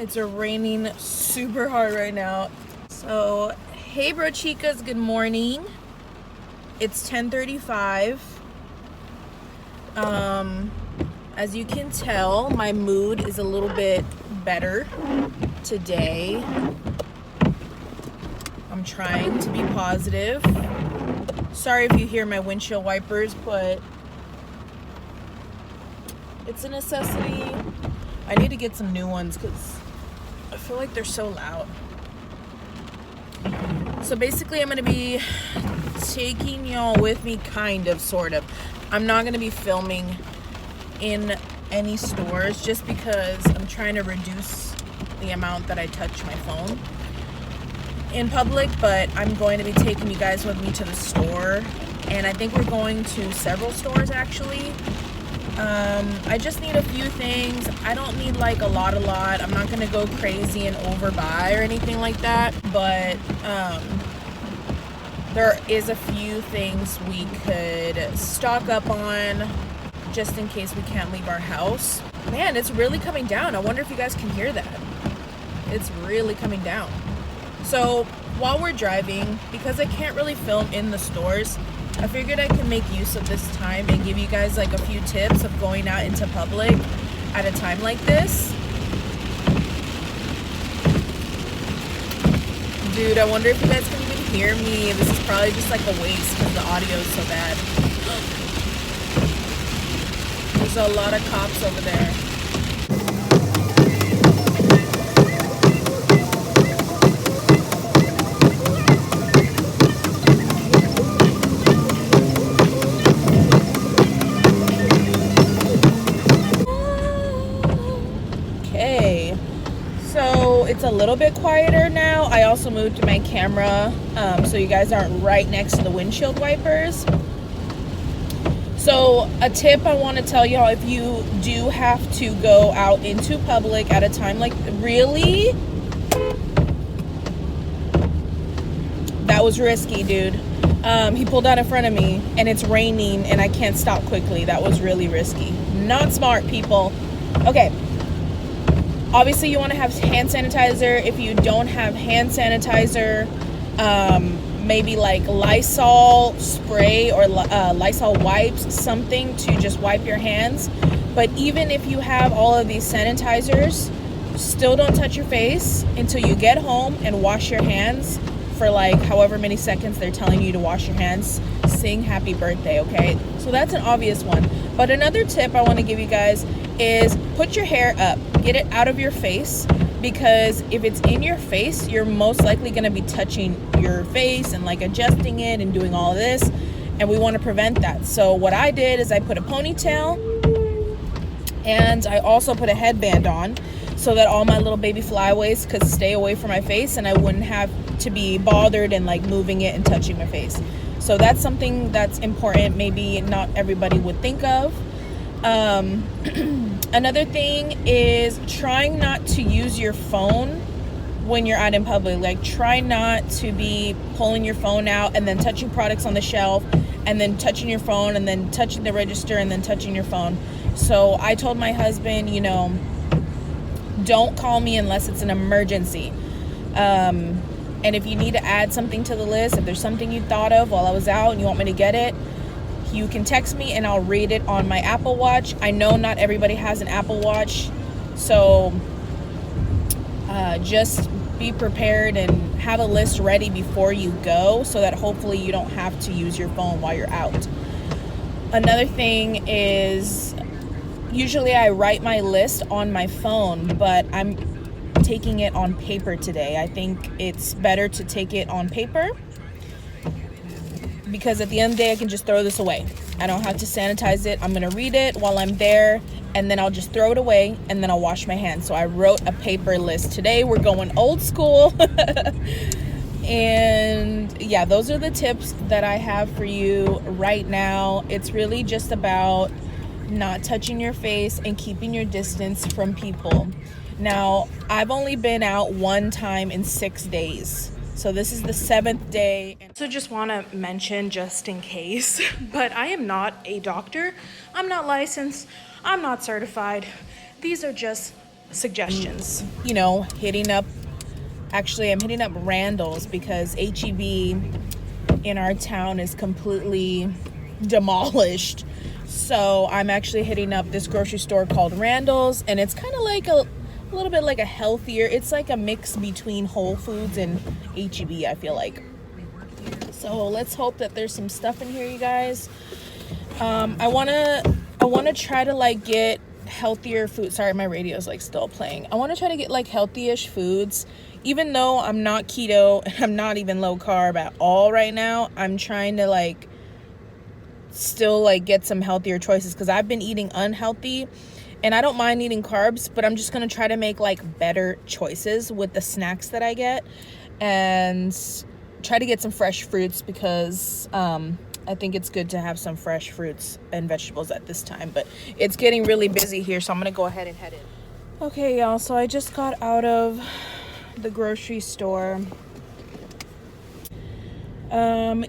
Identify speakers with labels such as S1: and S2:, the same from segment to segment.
S1: It's raining super hard right now. So, hey BROCHIKAS, good morning. It's 10:35. As you can tell, my mood is a little bit better today. I'm trying to be positive. Sorry if you hear my windshield wipers, but it's a necessity. I need to get some new ones because I feel like they're so loud. So basically I'm going to be taking y'all with me, kind of, sort of. I'm not going to be filming in any stores just because I'm trying to reduce the amount that I touch my phone in public, but I'm going to be taking you guys with me to the store, and I think we're going to several stores actually. I just need a few things. I don't need like a lot. I'm not gonna go crazy and overbuy or anything like that, but there is a few things we could stock up on just in case we can't leave our house. Man, it's really coming down. I wonder if you guys can hear that. It's really coming down. So while we're driving, because I can't really film in the stores, I figured I can make use of this time and give you guys like a few tips of going out into public at a time like this. Dude, I wonder if you guys can even hear me. This is probably just like a waste because the audio is so bad. There's a lot of cops over there. So it's a little bit quieter now. I also moved my camera so you guys aren't right next to the windshield wipers. So a tip I want to tell y'all, if you do have to go out into public at a time like, really? That was risky, dude. He pulled out in front of me and it's raining and I can't stop quickly. That was really risky. Not smart, people. Okay. Obviously, you want to have hand sanitizer. If you don't have hand sanitizer, maybe like Lysol spray or Lysol wipes, something to just wipe your hands. But even if you have all of these sanitizers, still don't touch your face until you get home and wash your hands for like however many seconds they're telling you to wash your hands. Sing happy birthday, okay? So that's an obvious one. But another tip I want to give you guys is put your hair up. Get it out of your face, because if it's in your face, you're most likely going to be touching your face and like adjusting it and doing all of this, and we want to prevent that. So what I did is I put a ponytail and I also put a headband on so that all my little baby flyaways could stay away from my face and I wouldn't have to be bothered and like moving it and touching my face. So that's something that's important, maybe not everybody would think of. Another thing is trying not to use your phone when you're out in public. Like, try not to be pulling your phone out and then touching products on the shelf and then touching your phone and then touching the register and then touching your phone. So I told my husband, you know, don't call me unless it's an emergency. And if you need to add something to the list, if there's something you thought of while I was out and you want me to get it, you can text me and I'll read it on my Apple Watch. I know not everybody has an Apple Watch, so just be prepared and have a list ready before you go so that hopefully you don't have to use your phone while you're out. Another thing is, usually I write my list on my phone, but I'm taking it on paper today. I think it's better to take it on paper, because at the end of the day I can just throw this away. I don't have to sanitize it. I'm gonna read it while I'm there and then I'll just throw it away and then I'll wash my hands. So I wrote a paper list today. We're going old school. And yeah, those are the tips that I have for you right now. It's really just about not touching your face and keeping your distance from people. Now, I've only been out one time in 6 days. So this is the 7th day. So just want to mention, just in case, but I am not a doctor. I'm not licensed. I'm not certified. These are just suggestions. You know, I'm hitting up Randall's because HEB in our town is completely demolished. So I'm actually hitting up this grocery store called Randall's, and it's kind of like a little bit like a healthier, it's like a mix between Whole Foods and HEB, I feel like. So let's hope that there's some stuff in here, you guys. I want to try to like get healthier food. Sorry, my radio's like still playing. I want to try to get like healthy-ish foods. Even though I'm not keto and I'm not even low carb at all right now, I'm trying to like still like get some healthier choices because I've been eating unhealthy and I don't mind eating carbs, but I'm just going to try to make like better choices with the snacks that I get and try to get some fresh fruits because I think it's good to have some fresh fruits and vegetables at this time, but it's getting really busy here, so I'm going to go ahead and head in. Okay, y'all, so I just got out of the grocery store.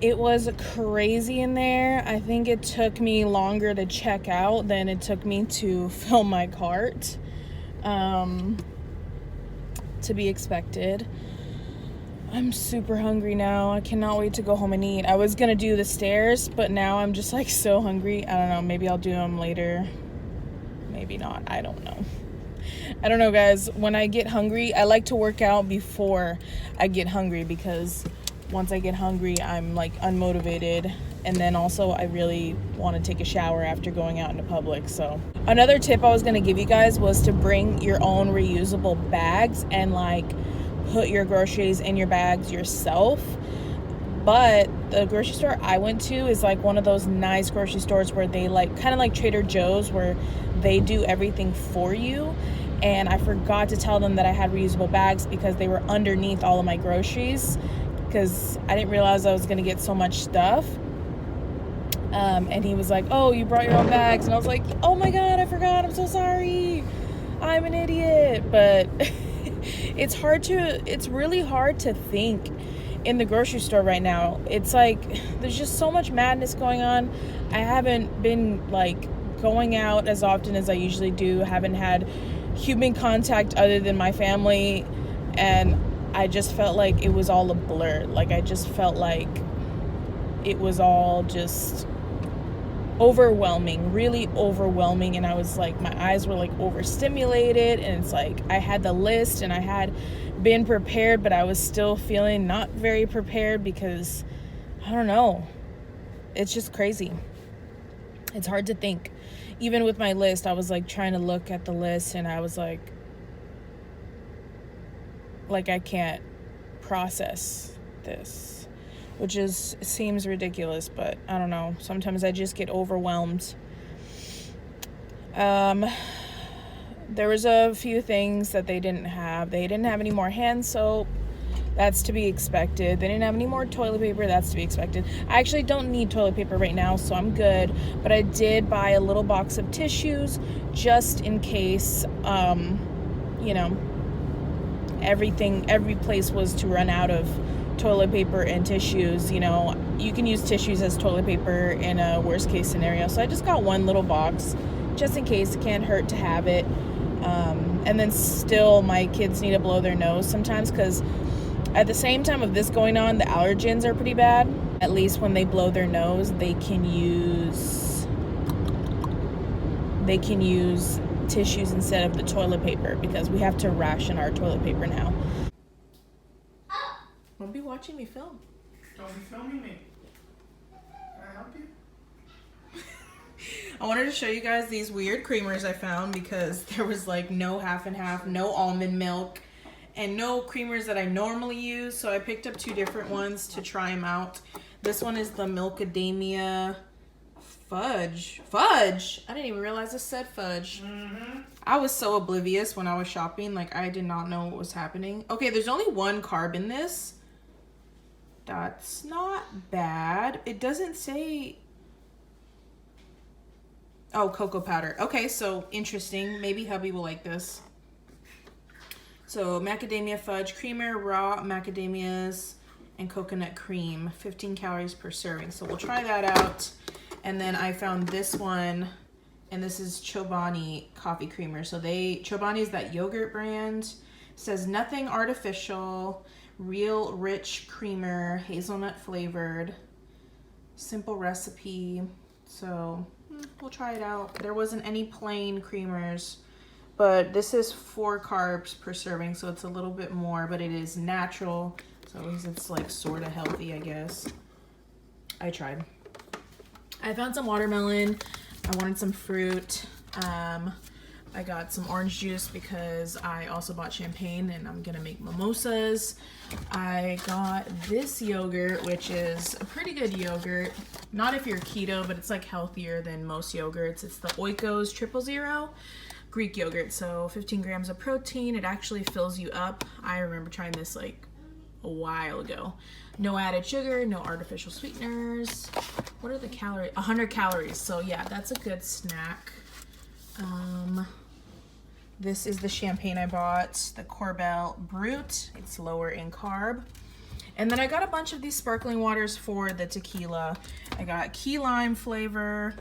S1: It was crazy in there. I think it took me longer to check out than it took me to fill my cart. To be expected. I'm super hungry now. I cannot wait to go home and eat. I was gonna do the stairs, but now I'm just like so hungry. I don't know, maybe I'll do them later. Maybe not, I don't know. I don't know, guys. When I get hungry, I like to work out before I get hungry because once I get hungry, I'm like unmotivated. And then also I really want to take a shower after going out into public. So another tip I was going to give you guys was to bring your own reusable bags and like put your groceries in your bags yourself. But the grocery store I went to is like one of those nice grocery stores where they like kind of like Trader Joe's where they do everything for you. And I forgot to tell them that I had reusable bags because they were underneath all of my groceries because I didn't realize I was going to get so much stuff. And he was like, oh, you brought your own bags. And I was like, oh my God, I forgot. I'm so sorry. I'm an idiot. But it's really hard to think in the grocery store right now. It's like there's just so much madness going on. I haven't been like going out as often as I usually do. Haven't had human contact other than my family, and I just felt like it was all a blur. Like I just felt like it was all just overwhelming, really overwhelming, and I was like, my eyes were like overstimulated, and it's like I had the list and I had been prepared, but I was still feeling not very prepared because I don't know, it's just crazy. It's hard to think. Even with my list, I was like trying to look at the list and I was like I can't process this, which seems ridiculous, but I don't know. Sometimes I just get overwhelmed. There was a few things that they didn't have. They didn't have any more hand soap. That's to be expected. They didn't have any more toilet paper. That's to be expected. I actually don't need toilet paper right now, so I'm good. But I did buy a little box of tissues just in case, you know, every place was to run out of toilet paper and tissues. You know, you can use tissues as toilet paper in a worst case scenario. So I just got one little box just in case. It can't hurt to have it. And then still my kids need to blow their nose sometimes because at the same time of this going on, the allergens are pretty bad. At least when they blow their nose, they can use tissues instead of the toilet paper because we have to ration our toilet paper now. Don't be watching me film.
S2: Don't be filming me. Can I help you?
S1: I wanted to show you guys these weird creamers I found because there was like no half and half, no almond milk, and no creamers that I normally use. So I picked up two different ones to try them out. This one is the Milkadamia fudge. Fudge? I didn't even realize this said fudge. Mm-hmm. I was so oblivious when I was shopping. Like I did not know what was happening. Okay, there's only one carb in this. That's not bad. It doesn't say... Oh, cocoa powder. Okay, so interesting. Maybe hubby will like this. So macadamia fudge creamer, raw macadamias, and coconut cream. 15 calories per serving. So we'll try that out. And then I found this one, and this is Chobani coffee creamer. So Chobani is that yogurt brand. Says nothing artificial, real rich creamer, hazelnut flavored, simple recipe. So we'll try it out. There wasn't any plain creamers, but this is 4 carbs per serving, so it's a little bit more, but it is natural, so at least it's like sort of healthy, I guess. I tried. I found some watermelon. I wanted some fruit. I got some orange juice because I also bought champagne and I'm gonna make mimosas. I got this yogurt, which is a pretty good yogurt. Not if you're keto, but it's like healthier than most yogurts. It's the Oikos 000 Greek yogurt. So 15 grams of protein. It actually fills you up. I remember trying this like a while ago. No added sugar, no artificial sweeteners. What are the calories? 100 calories. So yeah, that's a good snack. This is the champagne I bought, the Corbel Brut. It's lower in carb. And then I got a bunch of these sparkling waters for the tequila. I got key lime flavor.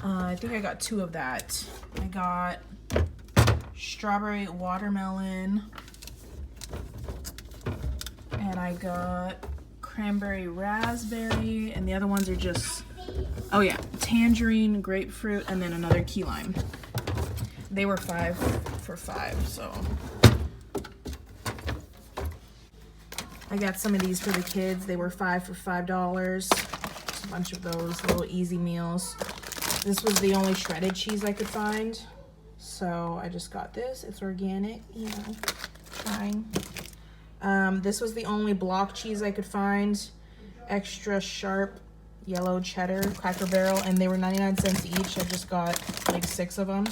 S1: I think I got 2 of that. I got strawberry watermelon. And I got cranberry raspberry. And the other ones are just, oh yeah, tangerine, grapefruit, and then another key lime. They were 5 for $5, so. I got some of these for the kids. They were 5 for $5. Just a bunch of those little easy meals. This was the only shredded cheese I could find, so I just got this. It's organic, you know, trying. This was the only block cheese I could find. Extra sharp yellow cheddar, Cracker Barrel, and they were 99 cents each. I just got like 6 of them.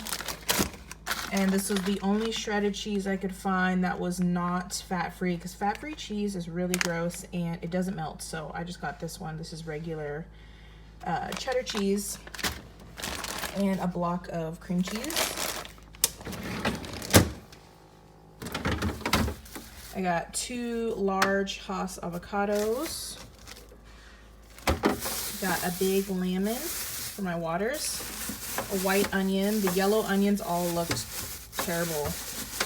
S1: And this was the only shredded cheese I could find that was not fat-free, because fat-free cheese is really gross and it doesn't melt. So I just got this one. This is regular cheddar cheese and a block of cream cheese. I got 2 large Hass avocados. Got a big lemon for my waters. A white onion. The yellow onions all looked terrible,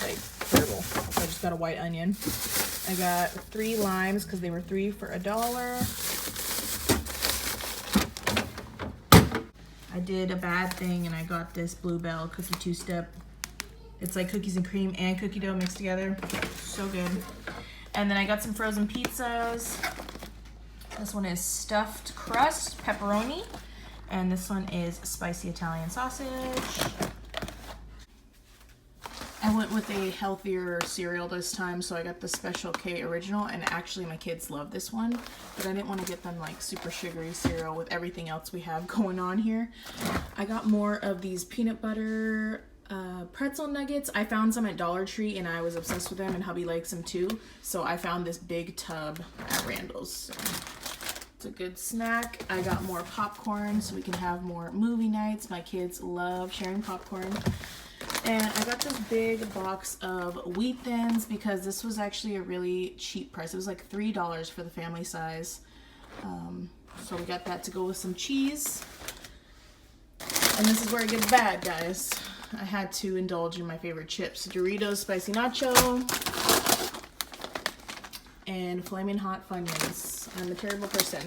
S1: like terrible. So I just got a white onion. I got 3 limes because they were 3 for $1. I did a bad thing and I got this Bluebell cookie 2-step. It's like cookies and cream and cookie dough mixed together. So good. And then I got some frozen pizzas. This one is stuffed crust pepperoni. And this one is spicy Italian sausage. I went with a healthier cereal this time, so I got the Special K Original, and actually my kids love this one, but I didn't want to get them like super sugary cereal with everything else we have going on here. I got more of these peanut butter pretzel nuggets. I found some at Dollar Tree and I was obsessed with them, and hubby likes them too, so I found this big tub at Randall's. So it's a good snack. I got more popcorn so we can have more movie nights. My kids love sharing popcorn. And I got this big box of Wheat Thins because this was actually a really cheap price. It was like $3 for the family size. So we got that to go with some cheese. And this is where it gets bad, guys. I had to indulge in my favorite chips. Doritos Spicy Nacho and Flaming Hot Funyuns. I'm a terrible person.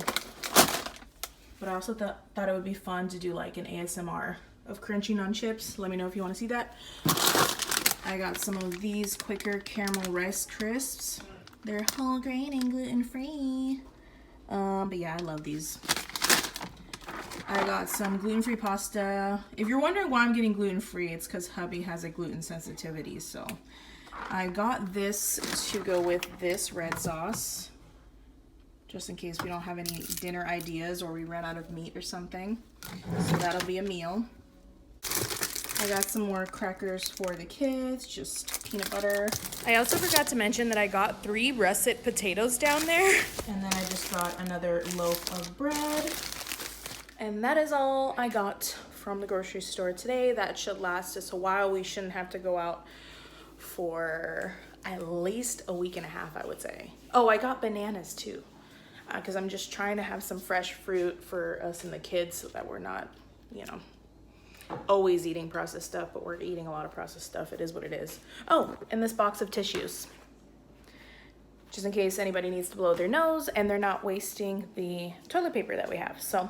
S1: But I also thought it would be fun to do like an ASMR of crunching on chips. Let me know if you want to see that. I got some of these Quaker Caramel Rice Crisps. They're whole grain and gluten-free. But yeah, I love these. I got some gluten-free pasta. If you're wondering why I'm getting gluten-free, it's because hubby has a gluten sensitivity. So I got this to go with this red sauce, just in case we don't have any dinner ideas or we run out of meat or something. So that'll be a meal. I got some more crackers for the kids, just peanut butter. I also forgot to mention that I got 3 russet potatoes down there. And then I just got another loaf of bread. And that is all I got from the grocery store today. That should last us a while. We shouldn't have to go out for at least a week and a half, I would say. Oh, I got bananas too, because I'm just trying to have some fresh fruit for us and the kids so that we're not, you know, always eating processed stuff, but we're eating a lot of processed stuff. It is what it is. Oh, and this box of tissues, just in case anybody needs to blow their nose and they're not wasting the toilet paper that we have. So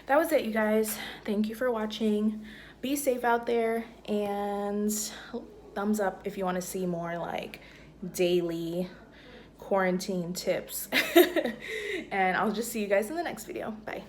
S1: that was it, you guys. Thank you for watching. Be safe out there, and thumbs up if you want to see more like daily quarantine tips. And I'll just see you guys in the next video. Bye.